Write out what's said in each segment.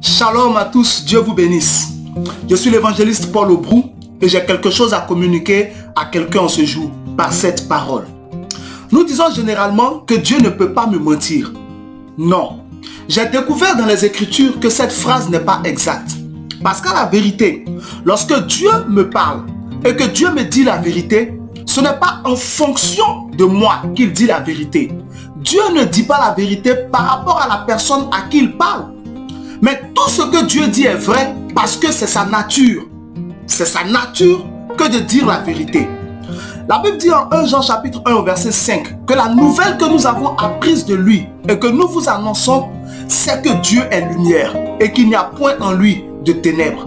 Shalom à tous, Dieu vous bénisse. Je suis l'évangéliste Paul Aubrou et j'ai quelque chose à communiquer à quelqu'un en ce jour par cette parole. Nous disons généralement que Dieu ne peut pas me mentir. Non, j'ai découvert dans les Écritures que cette phrase n'est pas exacte. Parce qu'à la vérité, lorsque Dieu me parle et que Dieu me dit la vérité, ce n'est pas en fonction de moi qu'il dit la vérité. Dieu ne dit pas la vérité par rapport à la personne à qui il parle. Mais tout ce que Dieu dit est vrai parce que c'est sa nature. C'est sa nature que de dire la vérité. La Bible dit en 1 Jean chapitre 1 au verset 5 que la nouvelle que nous avons apprise de lui et que nous vous annonçons, c'est que Dieu est lumière et qu'il n'y a point en lui de ténèbres.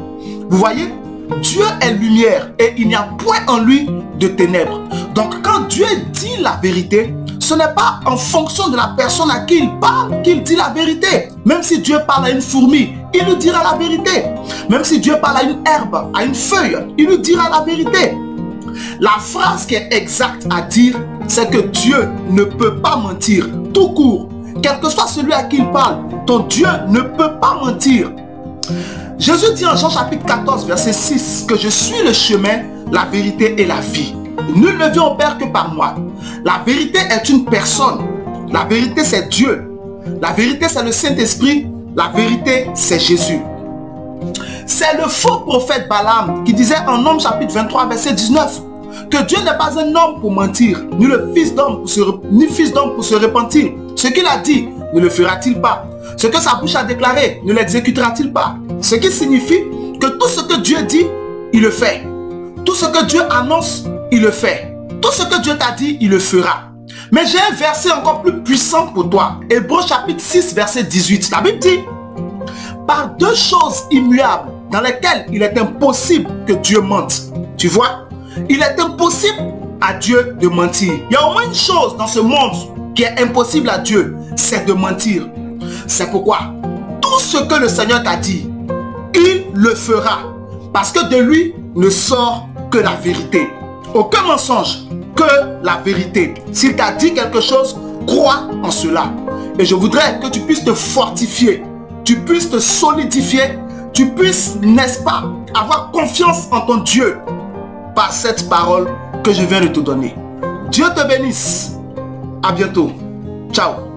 Vous voyez, Dieu est lumière et il n'y a point en lui de ténèbres. Donc quand Dieu dit la vérité, ce n'est pas en fonction de la personne à qui il parle qu'il dit la vérité. Même si Dieu parle à une fourmi, il nous dira la vérité. Même si Dieu parle à une herbe, à une feuille, il nous dira la vérité. La phrase qui est exacte à dire, c'est que Dieu ne peut pas mentir. Tout court, quel que soit celui à qui il parle, ton Dieu ne peut pas mentir. Jésus dit en Jean chapitre 14 verset 6 que je suis le chemin, la vérité et la vie. Nul ne vient au Père que par moi. La vérité est une personne. La vérité c'est Dieu. La vérité c'est le Saint-Esprit. La vérité c'est Jésus. C'est le faux prophète Balaam qui disait en Nombre chapitre 23 verset 19 que Dieu n'est pas un homme pour mentir, ni le fils d'homme pour se repentir. Ce qu'il a dit, ne le fera-t-il pas? Ce que sa bouche a déclaré, ne l'exécutera-t-il pas? Ce qui signifie que tout ce que Dieu dit, il le fait. Tout ce que Dieu annonce, il le fait. Tout ce que Dieu t'a dit, il le fera. Mais j'ai un verset encore plus puissant pour toi. Hébreux chapitre 6 verset 18. La Bible dit: par deux choses immuables dans lesquelles il est impossible que Dieu mente. Tu vois, il est impossible à Dieu de mentir. Il y a au moins une chose dans ce monde qui est impossible à Dieu, c'est de mentir. C'est pourquoi tout ce que le Seigneur t'a dit, il le fera. Parce que de lui ne sort que la vérité. Aucun mensonge, que la vérité. S'il t'a dit quelque chose, crois en cela. Et je voudrais que tu puisses te fortifier, tu puisses te solidifier, tu puisses, n'est-ce pas, avoir confiance en ton Dieu par cette parole que je viens de te donner. Dieu te bénisse. À bientôt. Ciao.